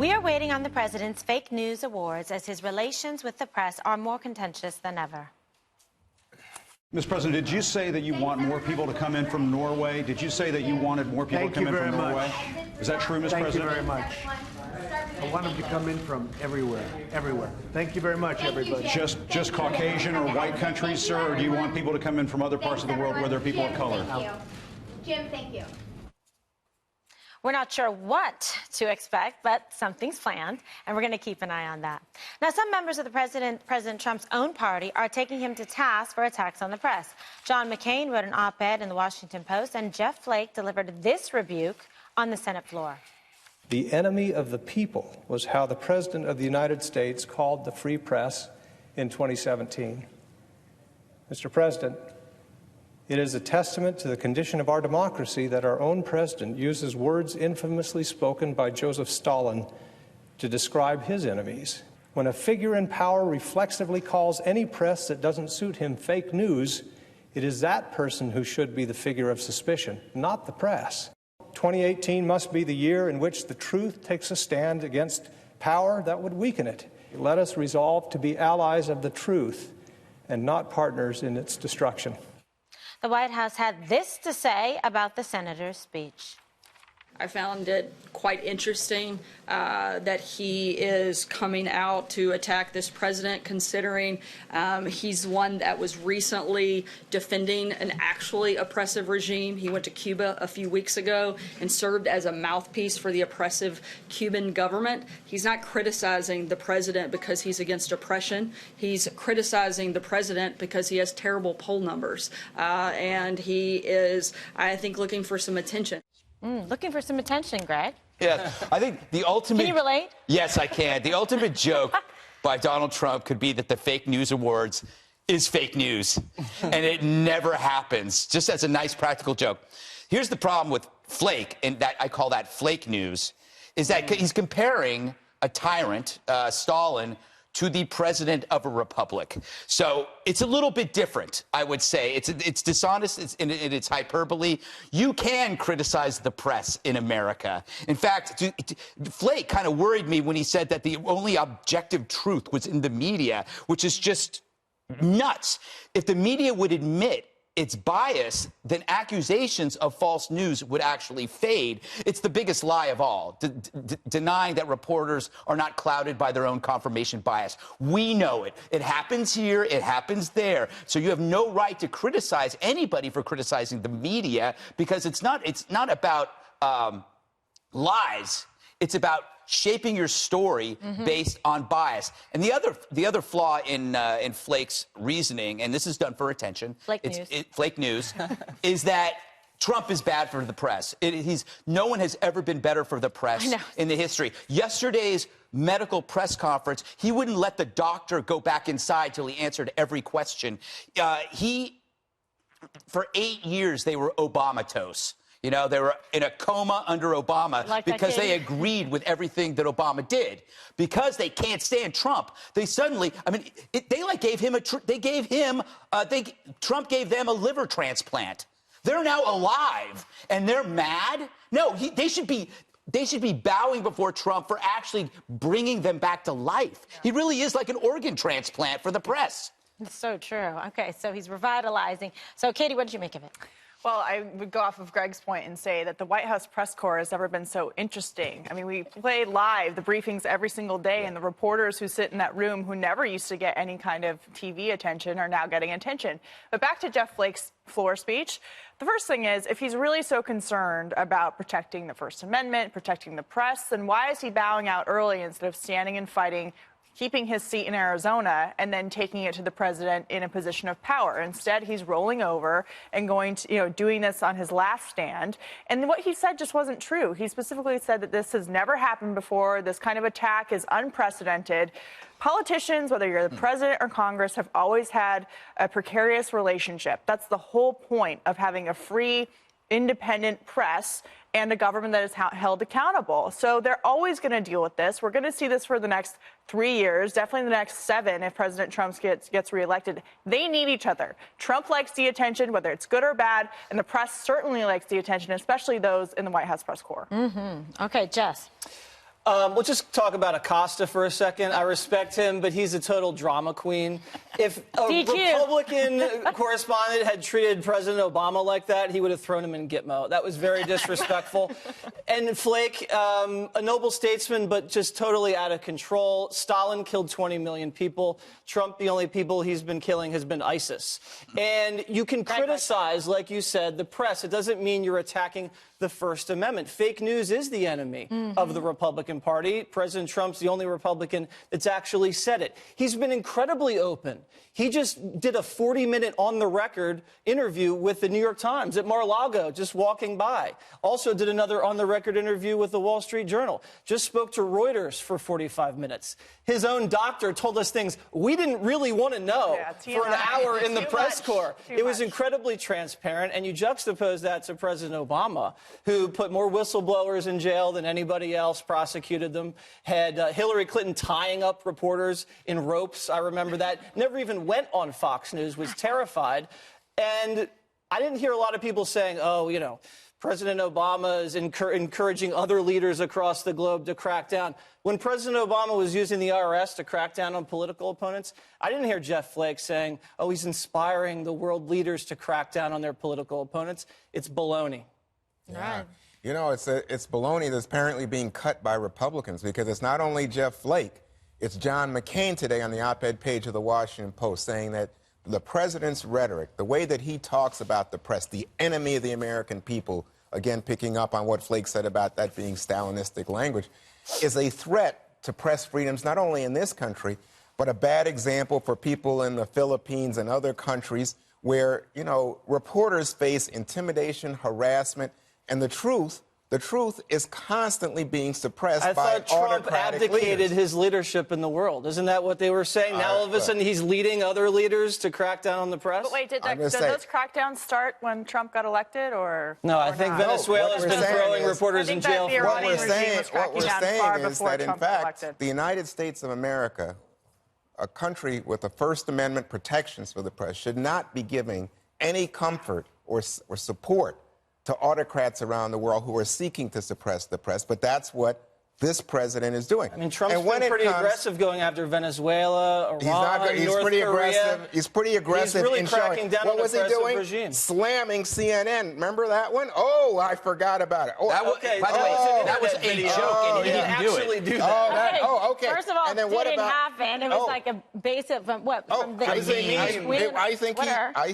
We are waiting on the president's fake news awards as his relations with the press are more contentious than ever. Mr. President, did you say that you want more people to come in from Norway? Did you say that you wanted more people to come in from Norway? Is that true, Mr. President? Thank you very much. I want them to come in from everywhere, everywhere. Thank you very much, everybody. Just Caucasian or white countries, sir, or do you want people to come in from other parts of the world where there are people of color? Thank you. Jim, thank you. We're not sure what to expect, but something's planned, and we're going to keep an eye on that. Now, some members of the President Trump's own party are taking him to task for attacks on the press. John McCain wrote an op-ed in the Washington Post, and Jeff Flake delivered this rebuke on the Senate floor. The enemy of the people was how the President of the United States called the free press in 2017. Mr. President, it is a testament to the condition of our democracy that our own president uses words infamously spoken by Joseph Stalin to describe his enemies. When a figure in power reflexively calls any press that doesn't suit him fake news, it is that person who should be the figure of suspicion, not the press. 2018 must be the year in which the truth takes a stand against power that would weaken it. Let us resolve to be allies of the truth and not partners in its destruction. The White House had this to say about the senator's speech. I found it quite interesting that he is coming out to attack this president, considering he's one that was recently defending an actually oppressive regime. He went to Cuba a few weeks ago and served as a mouthpiece for the oppressive Cuban government. He's not criticizing the president because he's against oppression. He's criticizing the president because he has terrible poll numbers. And he is, I think, looking for some attention. Looking for some attention, Greg. Yeah, I think the ultimate... Can you relate? Yes, I can. The ultimate joke by Donald Trump could be that the fake news awards is fake news, and it never happens, just as a nice practical joke. Here's the problem with Flake, and that I call that Flake news, is that he's comparing a tyrant, Stalin, to the president of a republic. So it's a little bit different, I would say. It's dishonest, it's in its hyperbole. You can criticize the press in America. In fact, Flake kind of worried me when he said that the only objective truth was in the media, which is just nuts. If the media would admit its bias, then accusations of false news would actually fade. It's the biggest lie of all, denying that reporters are not clouded by their own confirmation bias. We know it. It happens here. It happens there. So you have no right to criticize anybody for criticizing the media, because it's not about lies. It's about shaping your story based on bias. And the other flaw in Flake's reasoning, and this is done for attention, Flake news, is that Trump is bad for the press. No one has ever been better for the press in the history. Yesterday's medical press conference, he wouldn't let the doctor go back inside till he answered every question. For 8 years, they were Obama-tose. You know, they were in a coma under Obama because they agreed with everything that Obama did. Because they can't stand Trump, they suddenly, I mean, Trump gave them a liver transplant. They're now alive and they're mad. No, they should be bowing before Trump for actually bringing them back to life. He really is like an organ transplant for the press. It's so true. Okay, so he's revitalizing. So, Katie, what did you make of it? Well, I would go off of Greg's point and say that the White House press corps has never been so interesting. I mean, we play live the briefings every single day, and the reporters who sit in that room who never used to get any kind of TV attention are now getting attention. But back to Jeff Flake's floor speech. The first thing is, if he's really so concerned about protecting the First Amendment, protecting the press, then why is he bowing out early instead of standing and fighting, keeping his seat in Arizona, and then taking it to the president in a position of power? Instead, he's rolling over and going to, doing this on his last stand. And what he said just wasn't true. He specifically said that this has never happened before. This kind of attack is unprecedented. Politicians, whether you're the president or Congress, have always had a precarious relationship. That's the whole point of having a free, independent press and a government that is held accountable. So they're always going to deal with this. We're going to see this for the next 3 years, definitely the next 7 if President Trump gets reelected. They need each other. Trump likes the attention, whether it's good or bad, and the press certainly likes the attention, especially those in the White House press corps. Okay, Jess. We'll just talk about Acosta for a second. I respect him, but he's a total drama queen. If a Republican correspondent had treated President Obama like that, he would have thrown him in Gitmo. That was very disrespectful. And Flake, a noble statesman, but just totally out of control. Stalin killed 20 million people. Trump, the only people he's been killing has been ISIS. And you can criticize, like you said, the press. It doesn't mean you're attacking the First Amendment. Fake news is the enemy of the Republican Party. President Trump's the only Republican that's actually said it. He's been incredibly open. He just did a 40-minute on-the-record interview with the New York Times at Mar-a-Lago, just walking by. Also did another on-the-record interview with the Wall Street Journal. Just spoke to Reuters for 45 minutes. His own doctor told us things we didn't really want to know for an hour in the press corps. It was incredibly transparent, and you juxtapose that to President Obama, who put more whistleblowers in jail than anybody else, prosecuted them, had Hillary Clinton tying up reporters in ropes. I remember that. Never even went on Fox News, was terrified. And I didn't hear a lot of people saying, oh, you know, President Obama is encouraging other leaders across the globe to crack down. When President Obama was using the IRS to crack down on political opponents, I didn't hear Jeff Flake saying, oh, he's inspiring the world leaders to crack down on their political opponents. It's baloney. Yeah. Right. You know, it's baloney that's apparently being cut by Republicans, because it's not only Jeff Flake, it's John McCain today on the op-ed page of the Washington Post saying that the president's rhetoric, the way that he talks about the press, the enemy of the American people, again picking up on what Flake said about that being Stalinistic language, is a threat to press freedoms not only in this country, but a bad example for people in the Philippines and other countries where, you know, reporters face intimidation, harassment, and the truth is constantly being suppressed by I thought Trump autocratic abdicated leaders. his leadership in the world. Isn't that what they were saying? Now all of a sudden he's leading other leaders to crack down on the press? But wait, did those crackdowns start when Trump got elected, or? No, I think Venezuela's been throwing reporters in jail for What we're saying is that, in fact, the United States of America, a country with the First Amendment protections for the press, should not be giving any comfort or support to autocrats around the world who are seeking to suppress the press, but that's what this president is doing. I mean, Trump's been pretty aggressive going after Venezuela, Iran, he's North pretty Korea. aggressive. He's pretty aggressive. He's really in cracking down on the oppressive regime. Slamming CNN. Remember that one? Oh, I forgot about it. Oh, by the way, that was a joke, and he didn't actually do that. Okay. First of all, and then it what didn't about, happen. It was like a basic from what? From the I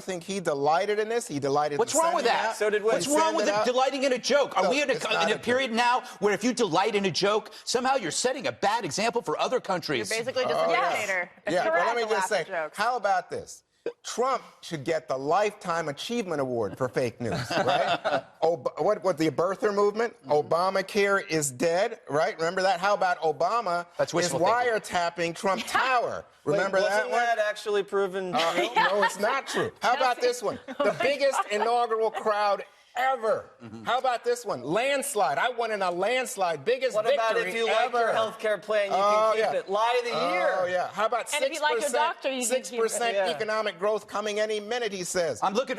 think he delighted in this. He delighted. What's wrong with that? So did we. What's wrong with delighting in a joke? Are we in a period now where if you delight in a joke, somehow you're setting a bad example for other countries? You're basically just a dictator. Yeah, well, let me just say, how about this? Trump should get the Lifetime Achievement Award for fake news, right? What the birther movement? Obamacare is dead, right? Remember that? How about Obama is wiretapping Trump Tower? Remember that one? Wasn't that actually proven true? No, it's not true. How about this one? The biggest inaugural crowd ever. How about this one? Landslide. I won in a landslide. Biggest victory ever. What about if you like your health care plan, you can keep it? Lie of the year. Oh, yeah. How about 6%? And if you like your doctor, you can keep it. 6% economic growth coming any minute, he says. I'm looking.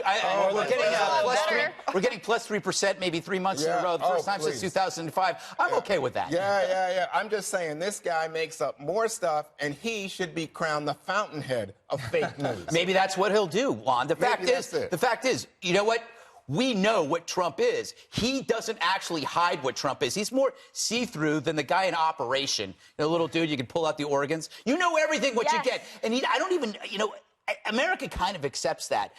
We're getting plus 3%, maybe 3 months in a row. The first time since 2005. I'm okay with that. Yeah. I'm just saying, this guy makes up more stuff, and he should be crowned the fountainhead of fake news. Maybe that's what he'll do, Juan. The fact is, you know what? We know what Trump is. He doesn't actually hide what Trump is. He's more see-through than the guy in Operation. The little dude, you can pull out the organs. You know everything what you get. And I don't even, America kind of accepts that.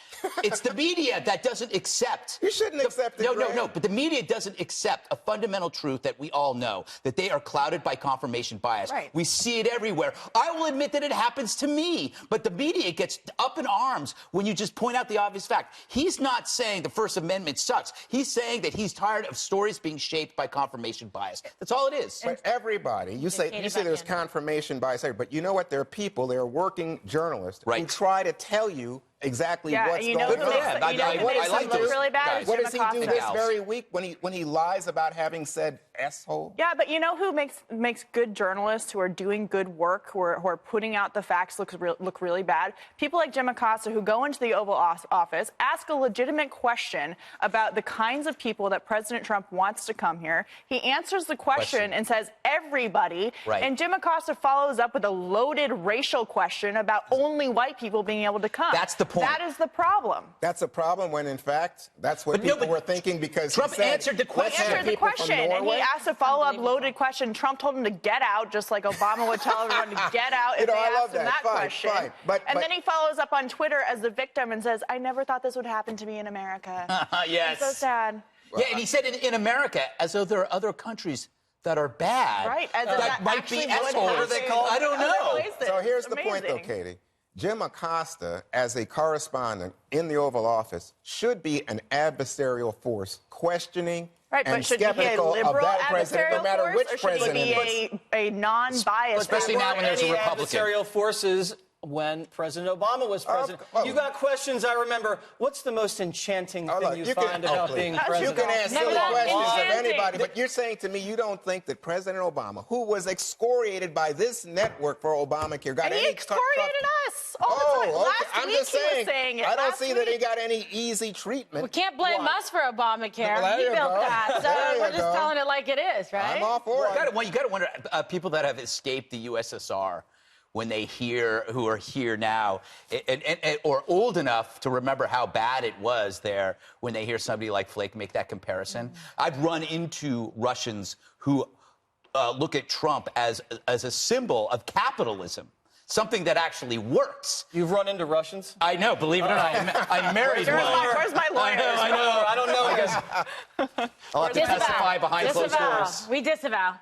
It's the media that doesn't accept. You shouldn't accept it. No. But the media doesn't accept a fundamental truth that we all know, that they are clouded by confirmation bias. Right. We see it everywhere. I will admit that it happens to me, but the media gets up in arms when you just point out the obvious fact. He's not saying the First Amendment sucks. He's saying that he's tired of stories being shaped by confirmation bias. That's all it is. But everybody, you say there's confirmation bias, but you know what? There are people, there are working journalists who try to tell you exactly Yeah, what's you know going who on. makes, you know who makes I like him look those really bad guys. is What Jim does he do Acosta. this very week when he lies about having said asshole? Yeah, but you know who makes good journalists who are doing good work, who are putting out the facts look really bad? People like Jim Acosta who go into the Oval Office, ask a legitimate question about the kinds of people that President Trump wants to come here. He answers the question and says everybody. Right. And Jim Acosta follows up with a loaded racial question about only white people being able to come. That's the point. That is the problem. That's a problem when, in fact, that's what people were thinking because Trump he said, answered the question. "Let's have Answered the people from question, and he Norway." asked a follow-up loaded question. Trump told him to get out, just like Obama would tell everyone to get out if You know, they I love asked him that. that Fine, question. fine. But then he follows up on Twitter as the victim and says, "I never thought this would happen to me in America." Yes. I'm so sad. Yeah, and he said in America, as though there are other countries that are bad. Right. That might be actually would assholes. happen. They call, I don't know. So here's the point, though, Amazing. Katie. Jim Acosta, as a correspondent in the Oval Office, should be an adversarial force, questioning Right, and but should he be a skeptical of liberal that president, no adversarial matter force, which or should president he it is. be a non-biased? Especially now when there's a Any Republican. adversarial forces when President Obama was president. You got questions, I remember. What's the most enchanting thing you find about being president? You can ask Never silly that questions of enchanting. anybody, but you're saying to me you don't think that President Obama, who was excoriated by this network for Obamacare, got And he any excoriated us all the time. okay. Last I'm week just he saying, was saying it. I don't Last see that he week. got any easy treatment. We can't blame us for Obamacare. Well, there He you built go. that. There So you we're just go. telling it like it is, right? I'm all for it. You got to wonder, people that have escaped the USSR, when they hear, who are here now, or old enough to remember how bad it was there, when they hear somebody like Flake make that comparison. I've run into Russians who look at Trump as a symbol of capitalism, something that actually works. You've run into Russians? I know, believe it or not. I married one. Where's my lawyer? I know. I don't know. I'll have to testify behind closed doors. We disavow.